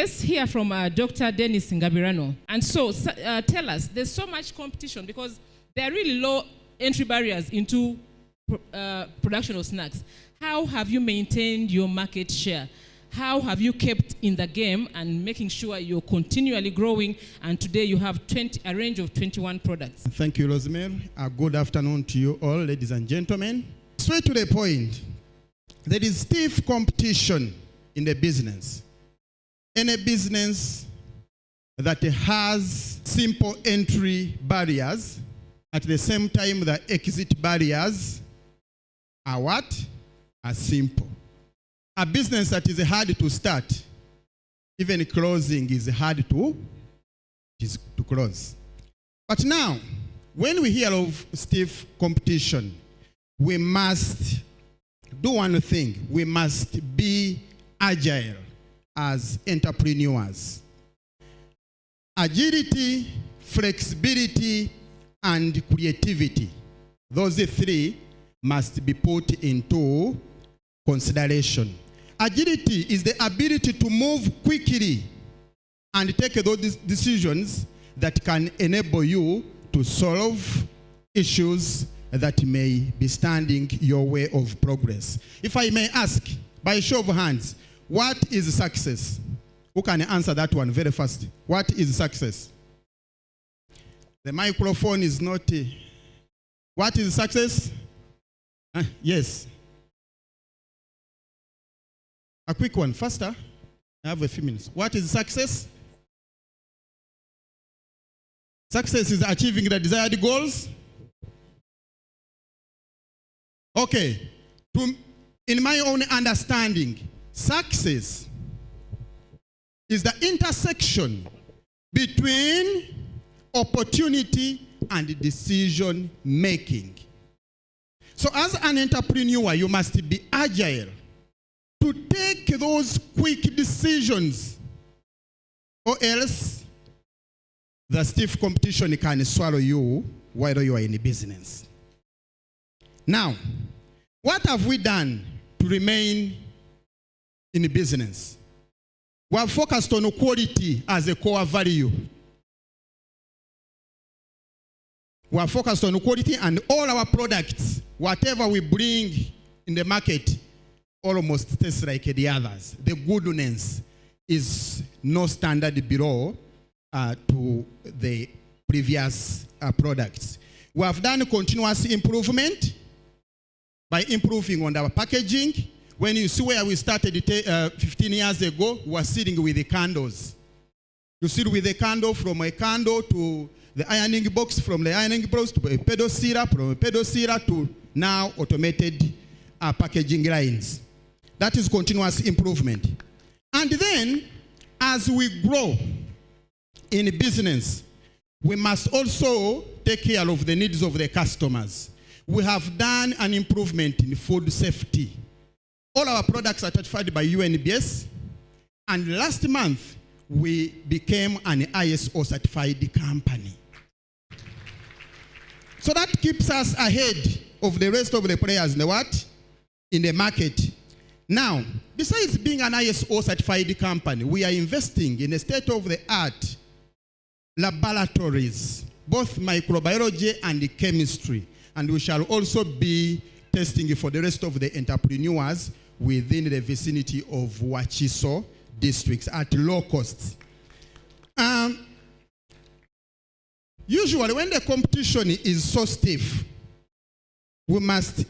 Let's hear from Dr. Dennis Ngabirano. And so tell us, there's so much competition because there are really low entry barriers into production of snacks. How have you maintained your market share? How have you kept in the game and making sure you're continually growing, and today you have a range of 21 products? Thank you, Rosemary. Good afternoon to you all, ladies and gentlemen. Straight to the point, there is stiff competition in the business. Any business that has simple entry barriers, at the same time the exit barriers are what? Are simple. A business that is hard to start, even closing is hard to close. But now, when we hear of stiff competition, we must do one thing. We must be agile as entrepreneurs. Agility, flexibility, and creativity. Those three must be put into consideration. Agility is the ability to move quickly and take those decisions that can enable you to solve issues that may be standing your way of progress. If I may ask, by show of hands, what is success? Who can answer that one very fast? What is success? The microphone is not. What is success? Yes. A quick one, faster. I have a few minutes. What is success? Success is achieving the desired goals. Okay. In my own understanding, success is the intersection between opportunity and decision making. So as an entrepreneur, you must be agile to take those quick decisions, or else the stiff competition can swallow you while you are in business. Now, what have we done to remain in business? We have focused on quality as a core value. We are focused on quality, and all our products, whatever we bring in the market, almost tastes like the others. The goodness is no standard below to the previous products. We have done continuous improvement by improving on our packaging. When you see where we started 15 years ago, we were sitting with the candles. You sit with a candle, from a candle to the ironing box, from the ironing box to a pedal sealer, from a pedal sealer to now automated packaging lines. That is continuous improvement. And then, as we grow in business, we must also take care of the needs of the customers. We have done an improvement in food safety. All our products are certified by UNBS, and last month, we became an ISO certified company. So that keeps us ahead of the rest of the players in the what? In the market. Now, besides being an ISO certified company, we are investing in a state-of-the-art laboratories, both microbiology and chemistry. And we shall also be testing for the rest of the entrepreneurs within the vicinity of Wachiso districts at low costs. Usually when the competition is so stiff, we must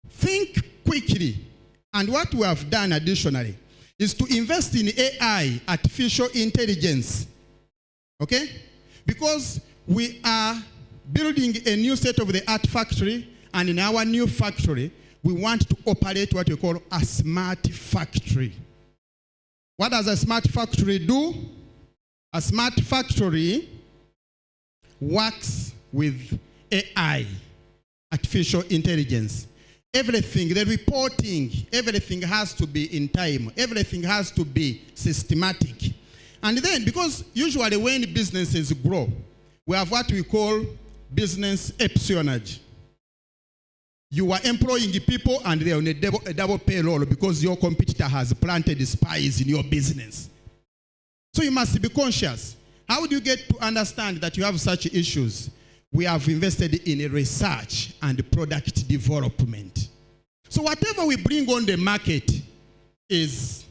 think quickly. And what we have done additionally is to invest in AI, artificial intelligence. Okay? Because we are building a new state-of-the-art factory, and in our new factory, we want to operate what we call a smart factory. What does a smart factory do? A smart factory works with AI, artificial intelligence. Everything, the reporting, everything has to be in time. Everything has to be systematic. And then, because usually when businesses grow, we have what we call business espionage. You are employing people and they're on a double payroll because your competitor has planted spies in your business. So you must be conscious. How do you get to understand that you have such issues? We have invested in research and product development. So whatever we bring on the market is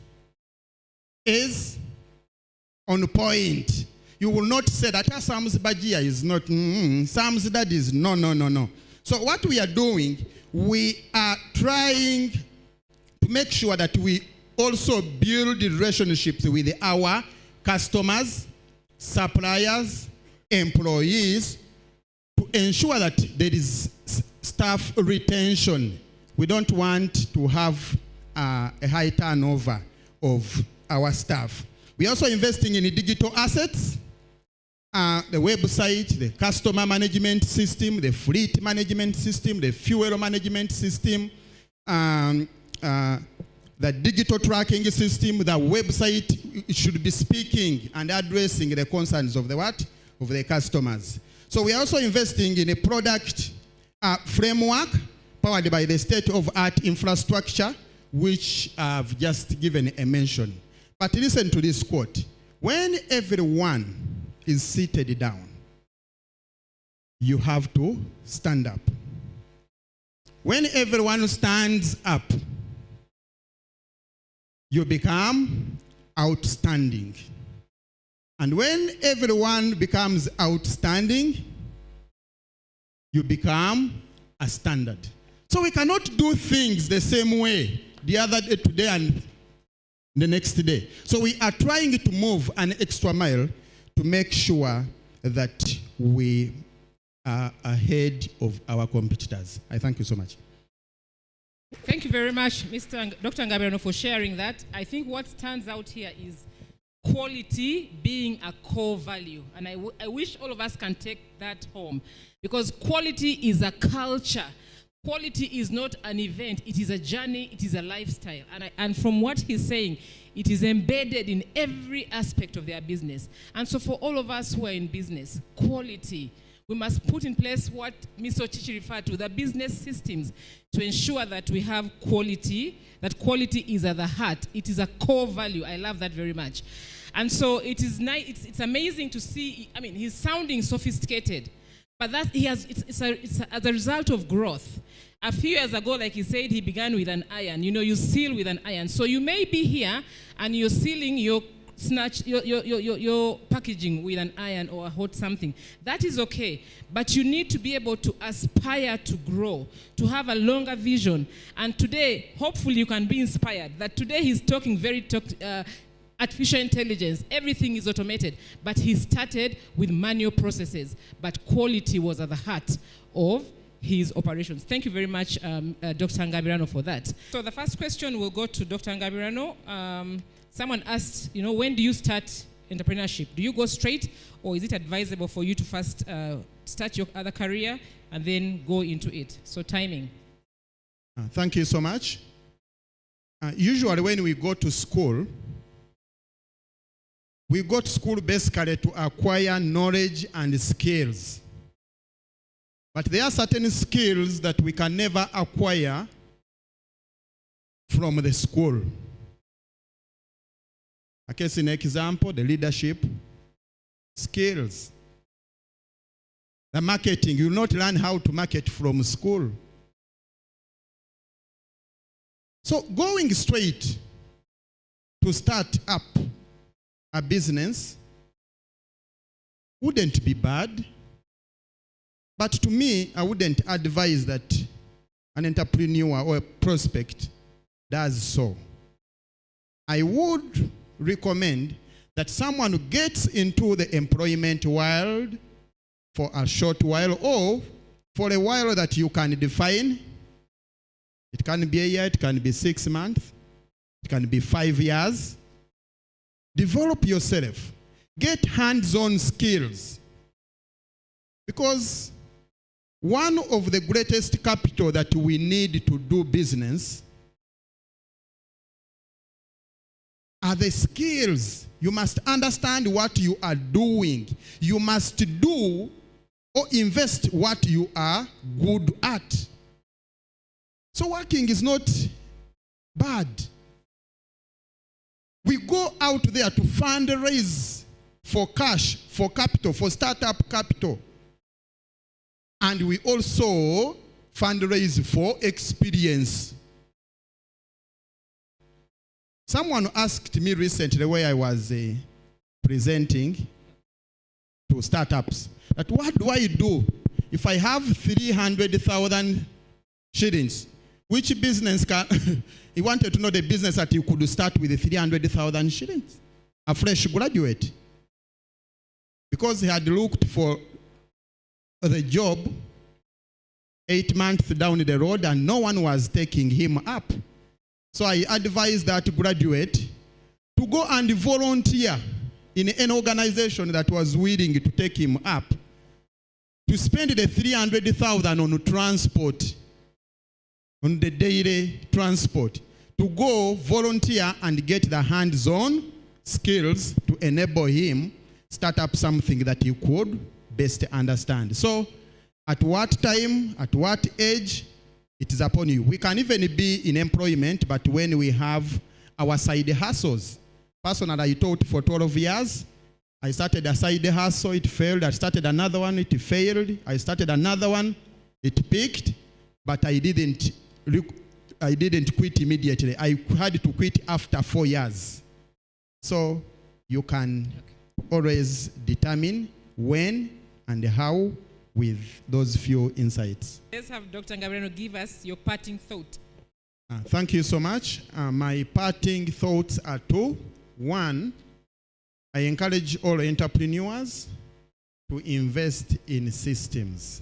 on point. You will not say that SUMZ Bajia is not, SUMZ that is, no. So what we are doing, we are trying to make sure that we also build relationships with our customers, suppliers, employees, to ensure that there is staff retention. We don't want to have a high turnover of our staff. We're also investing in digital assets, the website, the customer management system, the fleet management system, the fuel management system, the digital tracking system. The website should be speaking and addressing the concerns of the what? Of the customers. So we are also investing in a product framework powered by the state-of-art infrastructure, which I've just given a mention. But listen to this quote. When everyone is seated down, you have to stand up. When everyone stands up, you become outstanding. And when everyone becomes outstanding, you become a standard. So we cannot do things the same way the other day, today, and the next day. So we are trying to move an extra mile to make sure that we are ahead of our competitors. I thank you so much. Thank you very much, Dr. Ngabirano, for sharing that. I think what stands out here is quality being a core value. And I wish all of us can take that home, because quality is a culture. Quality is not an event, it is a journey, it is a lifestyle. And from what he's saying, it is embedded in every aspect of their business. And so for all of us who are in business, quality, we must put in place what Mr. Chichi referred to, the business systems, to ensure that we have quality, that quality is at the heart. It is a core value. I love that very much. And so it is nice, it's amazing to see, I mean, he's sounding sophisticated, but that it's as a result of growth. A few years ago, like he said, he began with an iron. You know, you seal with an iron. So you may be here and you're sealing your packaging with an iron or a hot something. That is okay. But you need to be able to aspire to grow, to have a longer vision. And today, hopefully you can be inspired that today he's talking artificial intelligence. Everything is automated. But he started with manual processes. But quality was at the heart of his operations. Thank you very much, Dr. Ngabirano, for that. So the first question will go to Dr. Ngabirano. Someone asked, you know, when do you start entrepreneurship? Do you go straight, or is it advisable for you to first start your other career and then go into it? So timing. Thank you so much. Usually when we go to school, we go to school basically to acquire knowledge and skills. But there are certain skills that we can never acquire from the school. A case in example, the leadership skills. The marketing, you will not learn how to market from school. So going straight to start up a business wouldn't be bad. But to me, I wouldn't advise that an entrepreneur or a prospect does so. I would recommend that someone who gets into the employment world for a short while, or for a while that you can define. It can be a year, it can be 6 months, it can be 5 years. Develop yourself. Get hands-on skills. Because one of the greatest capital that we need to do business are the skills. You must understand what you are doing. You must do or invest what you are good at. So working is not bad. We go out there to fundraise for cash, for capital, for startup capital. And we also fundraise for experience. Someone asked me recently where I was presenting to startups, that what do I do if I have 300,000 shillings? Which business can, he wanted to know the business that you could start with 300,000 shillings. A fresh graduate. Because he had looked for the job 8 months down the road and no one was taking him up. So I advised that graduate to go and volunteer in an organization that was willing to take him up, to spend the 300,000 on transport, on the daily transport, to go volunteer and get the hands-on skills to enable him start up something that he could best understand. So at what time, at what age, it is upon you. We can even be in employment, but when we have our side hustles. Personally, I taught for 12 years. I started a side hustle, it failed. I started another one, it failed. I started another one, it peaked, but I didn't quit immediately. I had to quit after 4 years. So you can always determine when and how with those few insights. Let's have Dr. Ngabirano give us your parting thought. Thank you so much. My parting thoughts are two. One, I encourage all entrepreneurs to invest in systems.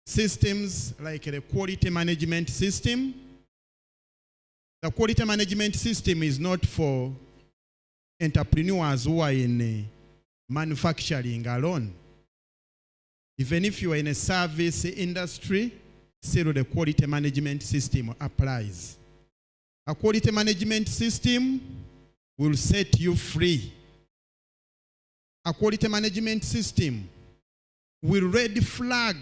Systems like the quality management system. The quality management system is not for entrepreneurs who are in manufacturing alone. Even if you are in a service industry, still the quality management system applies. A quality management system will set you free. A quality management system will red flag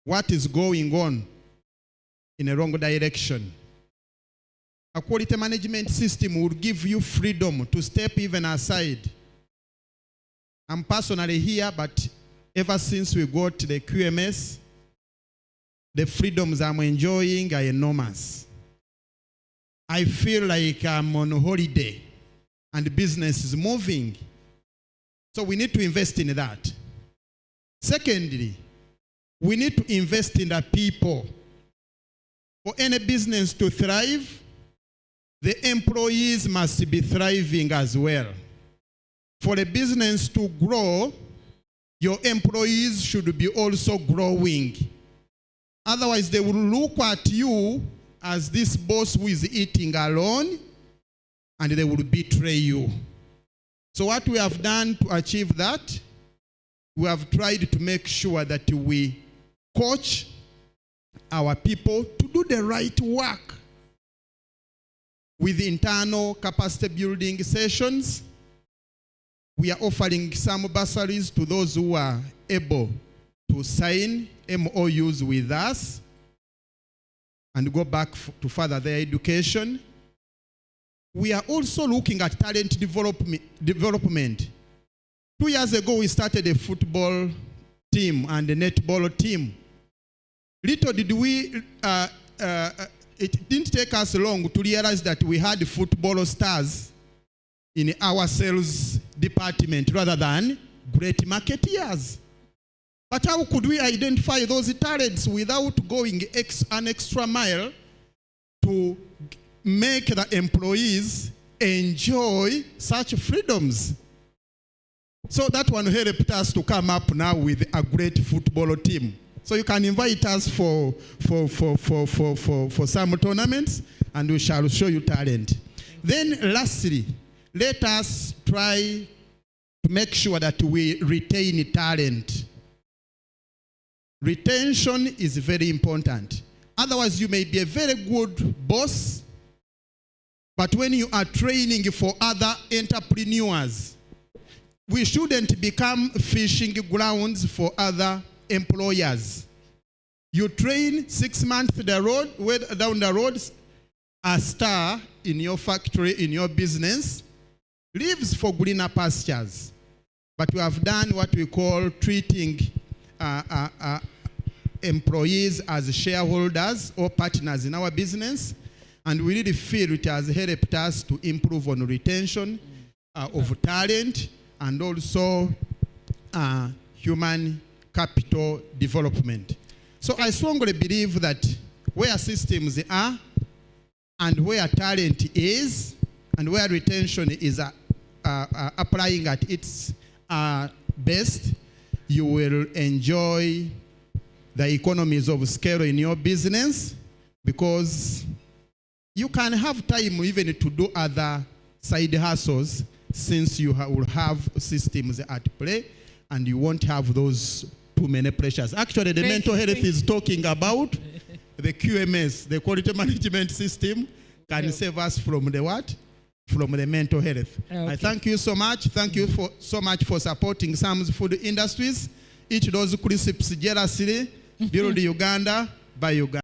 what is going on in a wrong direction. A quality management system will give you freedom to step even aside. I'm personally here, but ever since we got the QMS, the freedoms I'm enjoying are enormous. I feel like I'm on holiday and business is moving. So we need to invest in that. Secondly, we need to invest in the people. For any business to thrive, the employees must be thriving as well. For a business to grow, your employees should be also growing. Otherwise, they will look at you as this boss who is eating alone, and they will betray you. So what we have done to achieve that, we have tried to make sure that we coach our people to do the right work with internal capacity building sessions. We are offering some bursaries to those who are able to sign MOUs with us and go back to further their education. We are also looking at talent development. 2 years ago, we started a football team and a netball team. Little did we, it didn't take us long to realize that we had football stars in our sales department rather than great marketeers. But how could we identify those talents without going an extra mile to make the employees enjoy such freedoms? So that one helped us to come up now with a great football team. So you can invite us for some tournaments and we shall show you talent. Then lastly, let us try to make sure that we retain talent. Retention is very important. Otherwise, you may be a very good boss, but when you are training for other entrepreneurs, we shouldn't become fishing grounds for other employers. You train 6 months down the road, a star in your factory, in your business, lives for greener pastures. But we have done what we call treating employees as shareholders or partners in our business, and we really feel it has helped us to improve on retention of talent and also human capital development. So I strongly believe that where systems are and where talent is and where retention is applying at its best, you will enjoy the economies of scale in your business, because you can have time even to do other side hustles, since you will have systems at play and you won't have those too many pressures. Actually, the mental health is talking about the QMS, the quality management system, can save us from the what? From the mental health. I thank you so much. Thank you so much for supporting SUMZ Food Industries. Each those crisps jealously build Uganda by Uganda.